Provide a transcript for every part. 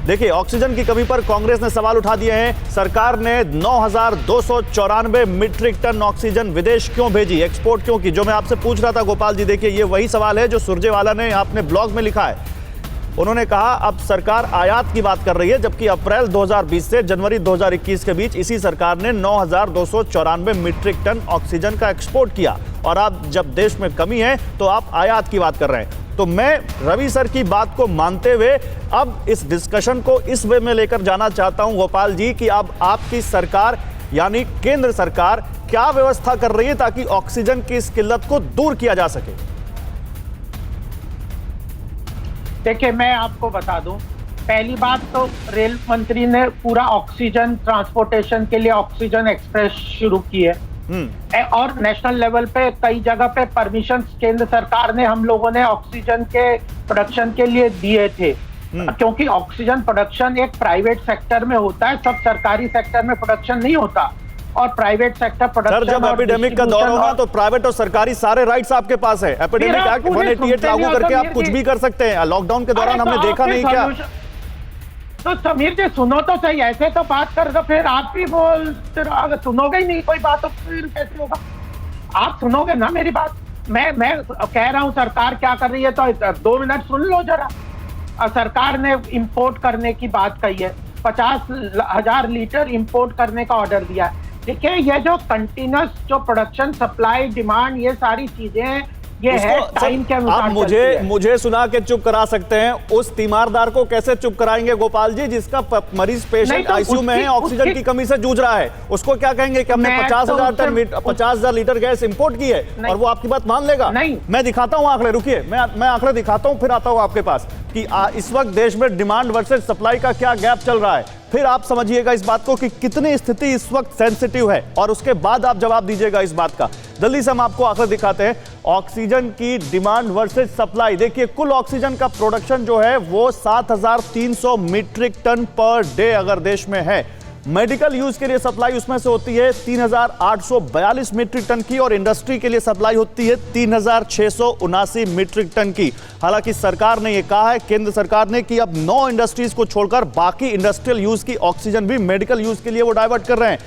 देखिए, ऑक्सीजन की कमी पर कांग्रेस ने सवाल उठा दिए हैं। सरकार ने 9,294 मीट्रिक टन ऑक्सीजन विदेश क्यों भेजी, एक्सपोर्ट क्यों की, जो मैं आपसे पूछ रहा था गोपाल जी। देखिए, ये वही सवाल है जो सुरजेवाला ने अपने ब्लॉग में लिखा है। उन्होंने कहा अब सरकार आयात की बात कर रही है, जबकि अप्रैल 2020 से जनवरी 2021 के बीच इसी सरकार ने 9,294 मीट्रिक टन ऑक्सीजन का एक्सपोर्ट किया, और अब जब देश में कमी है तो आप आयात की बात कर रहे हैं। तो मैं रवि सर की बात को मानते हुए अब इस डिस्कशन को इस वे में लेकर जाना चाहता हूं गोपाल जी कि अब आपकी सरकार यानी केंद्र सरकार क्या व्यवस्था कर रही है ताकि ऑक्सीजन की इस किल्लत को दूर किया जा सके। देखिए, मैं आपको बता दूं, पहली बात तो रेल मंत्री ने पूरा ऑक्सीजन ट्रांसपोर्टेशन के लिए ऑक्सीजन एक्सप्रेस शुरू की है, और नेशनल लेवल पे कई जगह पे परमिशन केंद्र सरकार ने हम लोगों ने ऑक्सीजन के प्रोडक्शन के लिए दिए थे, क्योंकि ऑक्सीजन प्रोडक्शन एक प्राइवेट सेक्टर में होता है, सब सरकारी सेक्टर में प्रोडक्शन नहीं होता। और प्राइवेट सेक्टर प्रोडक्शन, जब एपिडेमिक का दौर होगा तो प्राइवेट और सरकारी सारे राइट्स आपके पास है। एपिडेमिक एक्ट 188 लागू करके आप कुछ भी कर सकते हैं। लॉकडाउन के दौरान हमने देखा नहीं क्या। तो समीर जी सुनो तो सही, ऐसे तो बात कर दो, फिर आप भी बोलते रहो। अगर सुनोगे ही नहीं कोई बात तो फिर कैसे होगा? आप सुनोगे ना मेरी बात। मैं कह रहा हूं सरकार क्या कर रही है, तो 2 मिनट सुन लो जरा। सरकार ने इंपोर्ट करने की बात कही है, 50,000 लीटर इंपोर्ट करने का ऑर्डर दिया है। देखिए, ये जो कंटिन्यूस जो प्रोडक्शन सप्लाई डिमांड ये सारी चीजें ये है टाइम के अनुसार। आप मुझे सुना के चुप करा सकते हैं, उस तीमारदार को कैसे चुप कराएंगे गोपाल जी जिसका मरीज पेशेंट आईसीयू में है, ऑक्सीजन की कमी से जूझ रहा है? उसको क्या कहेंगे कि हमने 50,000 लीटर गैस इंपोर्ट की है, और वो आपकी बात मान लेगा? नहीं, मैं दिखाता हूं आंकड़े, रुकिए, मैं आंकड़े दिखाता हूं, फिर आता हूं आपके पास कि इस वक्त देश में डिमांड वर्सेस सप्लाई का क्या गैप चल रहा है। फिर आप समझिएगा इस बात को कि कितनी स्थिति इस वक्त सेंसिटिव है, और उसके बाद आप जवाब दीजिएगा इस बात का। जल्दी से हम आपको आंकड़े दिखाते हैं ऑक्सीजन की डिमांड वर्सेस सप्लाई। देखिए, कुल ऑक्सीजन का प्रोडक्शन जो है वो 7,300 मीट्रिक टन पर डे अगर देश में है। मेडिकल यूज के लिए सप्लाई उसमें से होती है 3,842 मीट्रिक टन की, और इंडस्ट्री के लिए सप्लाई होती है 3,679 मीट्रिक टन की। हालांकि सरकार ने यह कहा है, केंद्र सरकार ने, कि अब 9 इंडस्ट्रीज को छोड़कर बाकी इंडस्ट्रियल यूज की ऑक्सीजन भी मेडिकल यूज के लिए वो डाइवर्ट कर रहे हैं।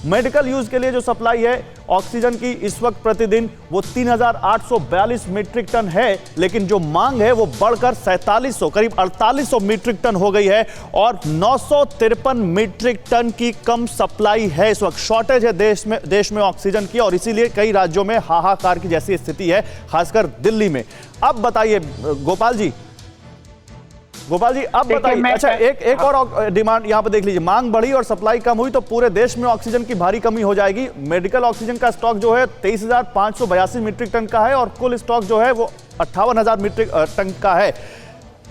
मेडिकल यूज के लिए जो सप्लाई है ऑक्सीजन की इस वक्त प्रतिदिन वो 3,842 मीट्रिक टन है, लेकिन जो मांग है वो बढ़कर 4700 करीब 4800 मीट्रिक टन हो गई है, और 953 मीट्रिक टन की कम सप्लाई है। इस वक्त शॉर्टेज है देश में ऑक्सीजन की, और इसीलिए कई राज्यों में हाहाकार की जैसी स्थिति है, खासकर दिल्ली में। अब बताइए गोपाल जी, अब बताइए, अच्छा एक और डिमांड यहां पर देख लीजिए, मांग बढ़ी और सप्लाई कम हुई तो पूरे देश में ऑक्सीजन की भारी कमी हो जाएगी। मेडिकल ऑक्सीजन का स्टॉक जो है 23,582 मीट्रिक टन का है, और कुल स्टॉक जो है वो 58,000 मीट्रिक टन का है।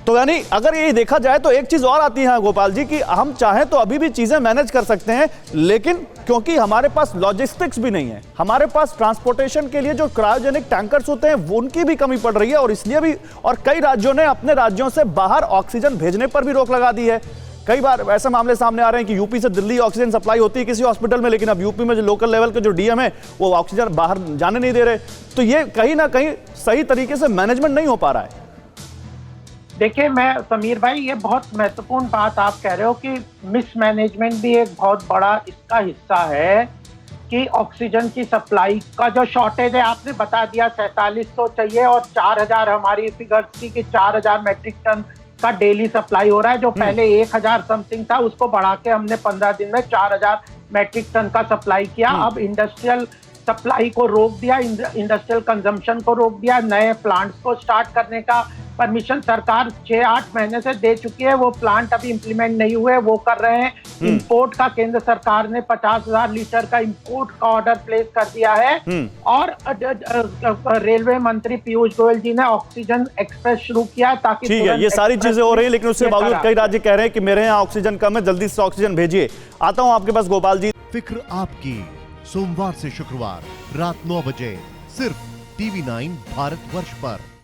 तो यानी अगर ये देखा जाए तो एक चीज और आती है गोपाल जी कि हम चाहें तो अभी भी चीजें मैनेज कर सकते हैं, लेकिन क्योंकि हमारे पास लॉजिस्टिक्स भी नहीं है, हमारे पास ट्रांसपोर्टेशन के लिए जो क्रायोजेनिक टैंकर्स होते हैं उनकी भी कमी पड़ रही है, और इसलिए भी और कई राज्यों ने अपने राज्यों से बाहर ऑक्सीजन भेजने पर भी रोक लगा दी है। कई बार ऐसे मामले सामने आ रहे हैं कि यूपी से दिल्ली ऑक्सीजन सप्लाई होती है किसी हॉस्पिटल में, लेकिन अब यूपी में जो लोकल लेवल के जो डीएम है वो ऑक्सीजन बाहर जाने नहीं दे रहे। तो ये कहीं ना कहीं सही तरीके से मैनेजमेंट नहीं हो पा रहा है। देखिए, मैं समीर भाई, ये बहुत महत्वपूर्ण बात आप कह रहे हो कि मिसमैनेजमेंट भी एक बहुत बड़ा इसका हिस्सा है, कि ऑक्सीजन की सप्लाई का जो शॉर्टेज है आपने बता दिया 4700 चाहिए, और 4,000 हमारी फिगर्स थी कि 4,000 मैट्रिक टन का डेली सप्लाई हो रहा है। जो पहले 1,000 समथिंग था उसको बढ़ा के हमने 15 दिन में 4,000 मैट्रिक टन का सप्लाई किया। अब इंडस्ट्रियल सप्लाई को रोक दिया, इंडस्ट्रियल कंजम्पशन को रोक दिया, नए प्लांट्स को स्टार्ट करने का परमिशन सरकार 6-8 महीने से दे चुकी है, वो प्लांट अभी इंप्लीमेंट नहीं हुए, वो कर रहे हैं। इंपोर्ट का केंद्र सरकार ने 50,000 लीटर का इंपोर्ट का ऑर्डर प्लेस कर दिया है, और रेलवे मंत्री पीयूष गोयल जी ने ऑक्सीजन एक्सप्रेस शुरू किया ताकि, ठीक है, ये सारी चीजें हो रही है, लेकिन उसके बावजूद कई राज्य कह रहे हैं कि मेरे यहाँ ऑक्सीजन कम है, जल्दी से ऑक्सीजन भेजिए। आता हूं आपके पास गोपाल जी। फिक्र आपकी, सोमवार से शुक्रवार रात 9 बजे सिर्फ TV9 भारतवर्ष पर।